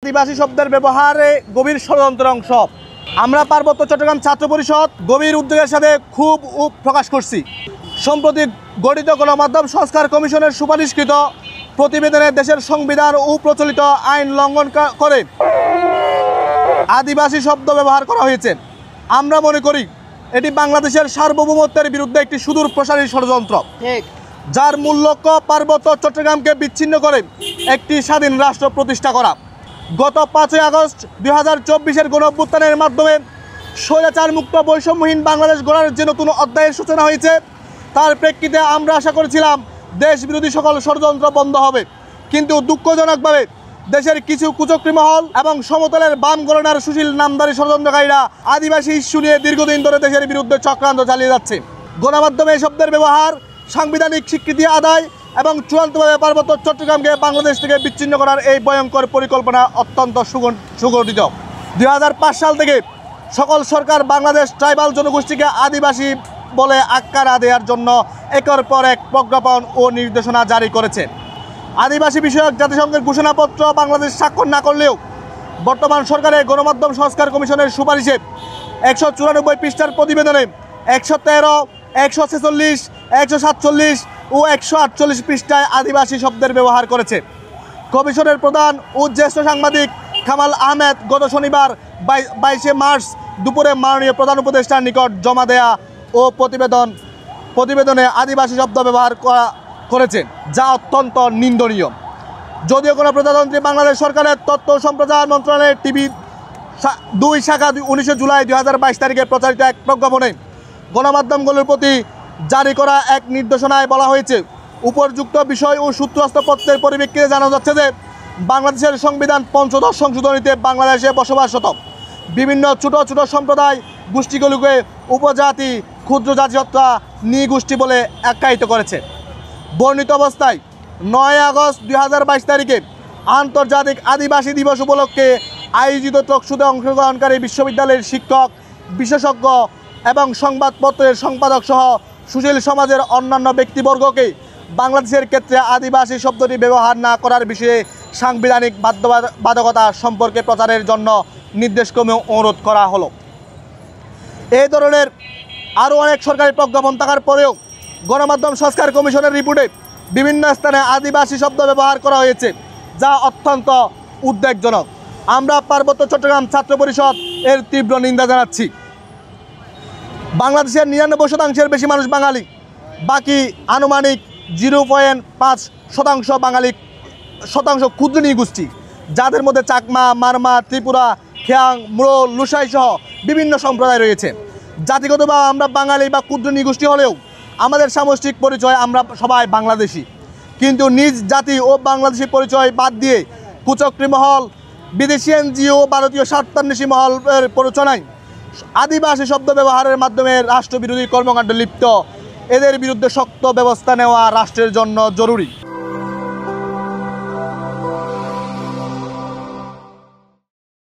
আদিবাসী শব্দের ব্যবহারে গভীর ষড়যন্ত্রের অংশ। আমরা পার্বত্য চট্টগ্রাম ছাত্র পরিষদ গভীর উদ্বেগের সাথে ক্ষোভ প্রকাশ করছি। সম্প্রতি গঠিত গণমাধ্যম সংস্কার কমিশনের সুপারিশকৃত প্রতিবেদনে দেশের সংবিধান ও প্রচলিত আইন লঙ্ঘন করে আদিবাসী শব্দ ব্যবহার করা হয়েছে। আমরা মনে করি এটি বাংলাদেশের সার্বভৌমত্বের বিরুদ্ধে একটি সুদূর প্রসারী ষড়যন্ত্র, যার মূল লক্ষ্য পার্বত্য চট্টগ্রামকে বিচ্ছিন্ন করে একটি স্বাধীন রাষ্ট্র প্রতিষ্ঠা করা। গত 5 আগস্ট 2024-এর গণঅভ্যুত্থানের মাধ্যমে স্বৈরাচার মুক্ত বৈষম্যহীন বাংলাদেশ গড়ার যে নতুন অধ্যায়ের সূচনা হয়েছে, তার প্রেক্ষিতে আমরা আশা করেছিলাম দেশ বিরোধী সকল ষড়যন্ত্র বন্ধ হবে। কিন্তু দুঃখজনকভাবে দেশের কিছু কুচক্রী মহল এবং সমতলের বাম গণনার সুশীল নামধারী ষড়যন্ত্রকারীরা আদিবাসী ইস্যু নিয়ে দীর্ঘদিন ধরে দেশের বিরুদ্ধে চক্রান্ত চালিয়ে যাচ্ছে। গণমাধ্যমে এই শব্দের ব্যবহার সাংবিধানিক স্বীকৃতি আদায় এবং চূড়ান্তভাবে পার্বত্য চট্টগ্রামকে বাংলাদেশ থেকে বিচ্ছিন্ন করার এই ভয়ঙ্কর পরিকল্পনা অত্যন্ত সুগঠিত। 2005 সাল থেকে সকল সরকার বাংলাদেশ ট্রাইবাল জনগোষ্ঠীকে আদিবাসী বলে আখ্যা দেওয়ার জন্য একের পর এক প্রজ্ঞাপন ও নির্দেশনা জারি করেছে। আদিবাসী বিষয়ক জাতিসংঘের ঘোষণাপত্র বাংলাদেশ স্বাক্ষর না করলেও বর্তমান সরকারের গণমাধ্যম সংস্কার কমিশনের সুপারিশে 194 পৃষ্ঠার প্রতিবেদনে 113, 146, 147 ও 148 পৃষ্ঠায় আদিবাসী শব্দের ব্যবহার করেছে। কমিশনের প্রধান ও জ্যেষ্ঠ সাংবাদিক কামাল আহমেদ গত শনিবার 22 মার্চ দুপুরে মাননীয় প্রধান উপদেষ্টার নিকট জমা দেয়া ও প্রতিবেদনে আদিবাসী শব্দ ব্যবহার করেছেন, যা অত্যন্ত নিন্দনীয়। যদিও কোনো প্রজাতন্ত্রী বাংলাদেশ সরকারের তথ্য ও সম্প্রচার মন্ত্রণালয়ের টিভি 2 শাখা 19 জুলাই 2022 তারিখে প্রচারিত এক প্রজ্ঞাপনে গণমাধ্যমগুলোর প্রতি জারি করা এক নির্দেশনায় বলা হয়েছে, উপযুক্ত বিষয় ও সূত্রস্থ পত্রের পরিপ্রেক্ষিতে জানা যাচ্ছে যে বাংলাদেশের সংবিধান 5ম সংশোধনীতে বাংলাদেশে বসবাসরত বিভিন্ন ছোট ছোট সম্প্রদায় গোষ্ঠীগুলোকে উপজাতি, ক্ষুদ্র জাতিসত্তা, নৃগোষ্ঠী বলে আখ্যায়িত করেছে। বর্ণিত অবস্থায় 9 আগস্ট 2022 তারিখে আন্তর্জাতিক আদিবাসী দিবস উপলক্ষে আয়োজিত টকশোতে অংশগ্রহণকারী বিশ্ববিদ্যালয়ের শিক্ষক, বিশেষজ্ঞ এবং সংবাদপত্রের সম্পাদক সহ সুশীল সমাজের অন্যান্য ব্যক্তিবর্গকে বাংলাদেশের ক্ষেত্রে আদিবাসী শব্দটি ব্যবহার না করার বিষয়ে সাংবিধানিক বাধ্যবাধকতা সম্পর্কে প্রচারের জন্য নির্দেশক্রমে অনুরোধ করা হলো। এই ধরনের আরও অনেক সরকারি প্রজ্ঞাপন থাকার পরেও গণমাধ্যম সংস্কার কমিশনের রিপোর্টে বিভিন্ন স্থানে আদিবাসী শব্দ ব্যবহার করা হয়েছে, যা অত্যন্ত উদ্বেগজনক। আমরা পার্বত্য চট্টগ্রাম ছাত্র পরিষদ এর তীব্র নিন্দা জানাচ্ছি। বাংলাদেশের 99% বেশি মানুষ বাঙালি, বাকি আনুমানিক 0.5% শতাংশ ক্ষুদ্র নৃগোষ্ঠী, যাদের মধ্যে চাকমা, মারমা, ত্রিপুরা, খেয়াং, মুরো, লুসাই সহ বিভিন্ন সম্প্রদায় রয়েছে। জাতিগতভাবে আমরা বাঙালি বা ক্ষুদ্র নৃগোষ্ঠী হলেও আমাদের সামষ্টিক পরিচয় আমরা সবাই বাংলাদেশি। কিন্তু নিজ জাতি ও বাংলাদেশি পরিচয় বাদ দিয়ে কুচক্রী মহল, বিদেশি এনজিও, ভারতীয় স্বার্থান্বেষী মহলের প্ররোচনায় আদিবাসী শব্দ ব্যবহারের মাধ্যমে রাষ্ট্রবিরোধী কর্মকাণ্ডে লিপ্ত, এদের বিরুদ্ধে শক্ত ব্যবস্থা নেওয়া রাষ্ট্রের জন্য জরুরি।